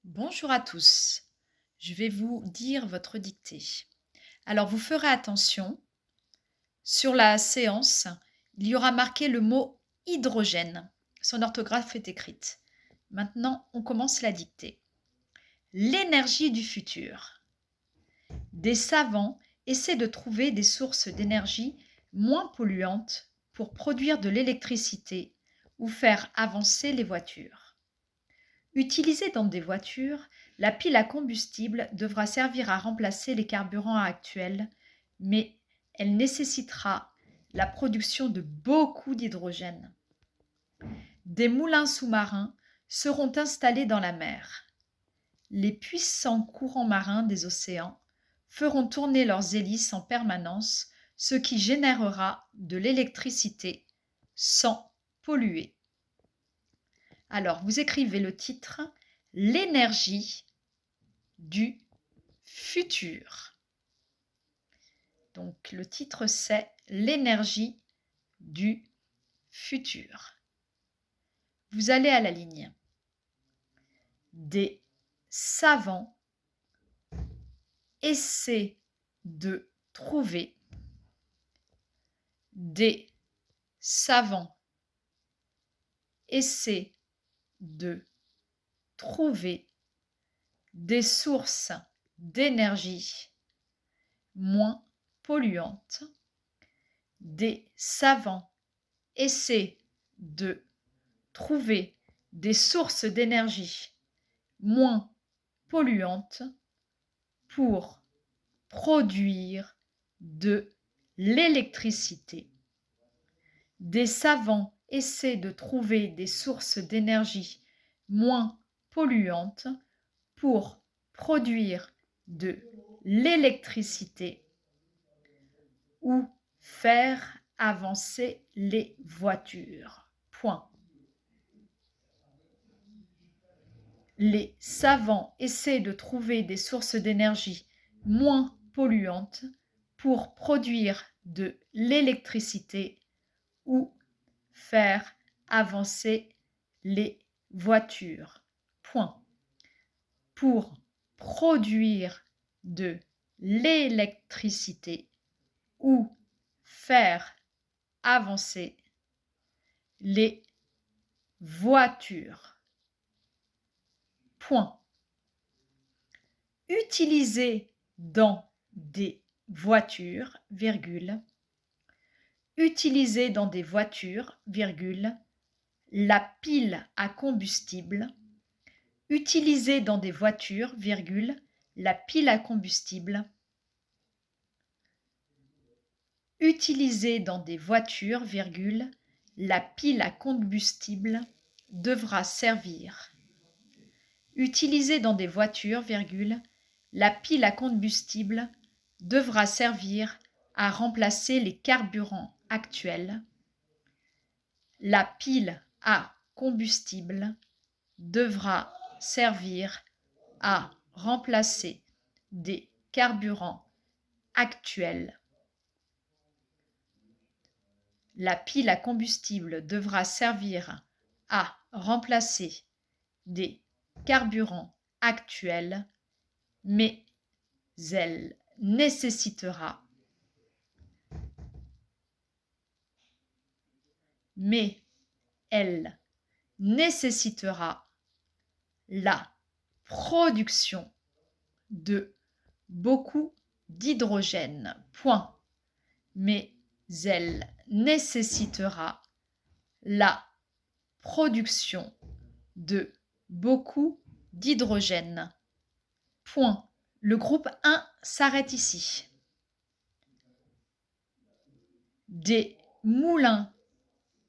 Bonjour à tous. Je vais vous dire votre dictée. Alors, vous ferez attention, sur la séance, il y aura marqué le mot hydrogène. Son orthographe est écrite. Maintenant, on commence la dictée. L'énergie du futur. Des savants essaient de trouver des sources d'énergie moins polluantes pour produire de l'électricité ou faire avancer les voitures. Utilisée dans des voitures, la pile à combustible devra servir à remplacer les carburants actuels, mais elle nécessitera la production de beaucoup d'hydrogène. Des moulins sous-marins seront installés dans la mer. Les puissants courants marins des océans feront tourner leurs hélices en permanence, ce qui générera de l'électricité sans polluer. Alors, vous écrivez le titre « L'énergie du futur ». Donc, le titre, c'est « L'énergie du futur ». Vous allez à la ligne. Des savants essaient de trouver. Des savants essaient de trouver des sources d'énergie moins polluantes. Des savants essaient de trouver des sources d'énergie moins polluantes pour produire de l'électricité. Des savants essaient de trouver des sources d'énergie moins polluantes pour produire de l'électricité ou faire avancer les voitures. Point. Les savants essaient de trouver des sources d'énergie moins polluantes pour produire de l'électricité ou faire avancer les voitures. Point. Pour produire de l'électricité ou faire avancer les voitures. Point. Utiliser dans des voitures, virgule, utiliser dans des voitures, virgule, la pile à combustible, utiliser dans des voitures, virgule, la pile à combustible, utiliser dans des voitures, virgule, la pile à combustible devra servir. Utiliser dans des voitures, virgule, la pile à combustible devra servir à remplacer les carburants actuels. La pile à combustible devra servir à remplacer des carburants actuels. La pile à combustible devra servir à remplacer des carburants actuels, mais elle nécessitera la production de beaucoup d'hydrogène. Point. Mais elle nécessitera la production de beaucoup d'hydrogène. Point. Le groupe 1 s'arrête ici. Des moulins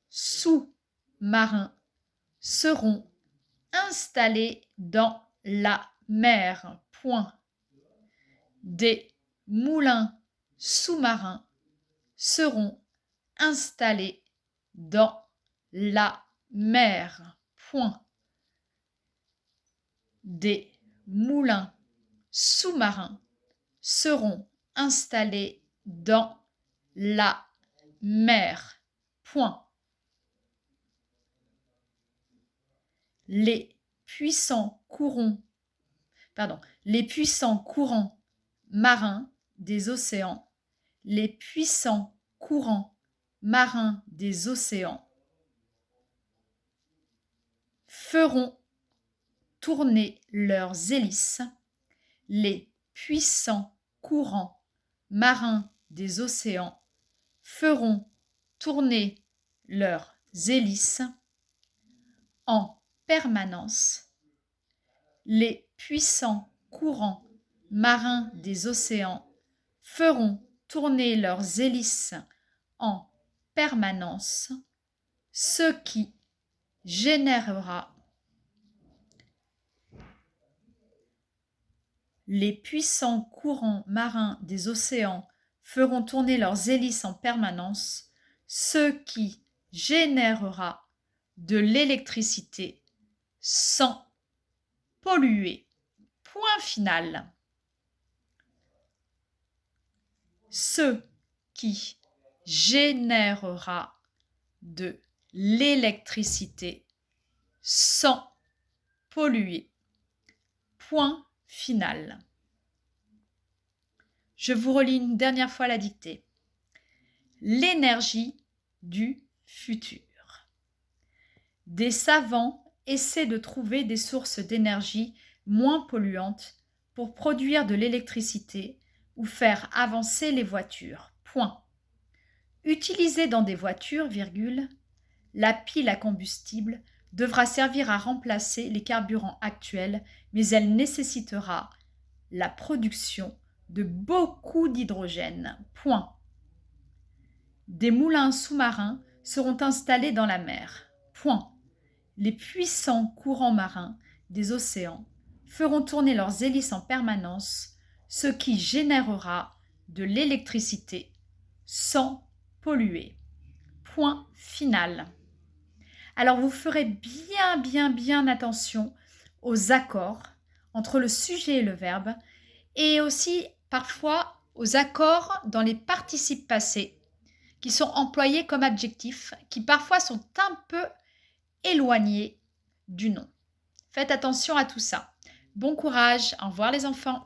sous-marins seront installés dans la mer. Point. Des moulins sous-marins seront installés dans la mer. Point. Des moulins sous-marins seront installés dans la mer. Point. Les puissants courants les puissants courants marins des océans, les puissants courants marins des océans feront tourner leurs hélices, les puissants courants marins des océans feront tourner leurs hélices en permanence. Les puissants courants marins des océans feront tourner leurs hélices en permanence, ce qui générera les puissants courants marins des océans feront tourner leurs hélices en permanence, ce qui générera de l'électricité sans polluer. Point final. Ce qui générera de l'électricité sans polluer. Point final. Je vous relis une dernière fois la dictée. L'énergie du futur. Des savants essaient de trouver des sources d'énergie moins polluantes pour produire de l'électricité ou faire avancer les voitures. Point. Utilisée dans des voitures, virgule, la pile à combustible devra servir à remplacer les carburants actuels, mais elle nécessitera la production de beaucoup d'hydrogène. Point. Des moulins sous-marins seront installés dans la mer. Point. Les puissants courants marins des océans feront tourner leurs hélices en permanence, ce qui générera de l'électricité sans polluer. Point final. Alors vous ferez bien attention aux accords entre le sujet et le verbe et aussi parfois aux accords dans les participes passés qui sont employés comme adjectifs qui parfois sont un peu éloignés du nom. Faites attention à tout ça. Bon courage, au revoir les enfants.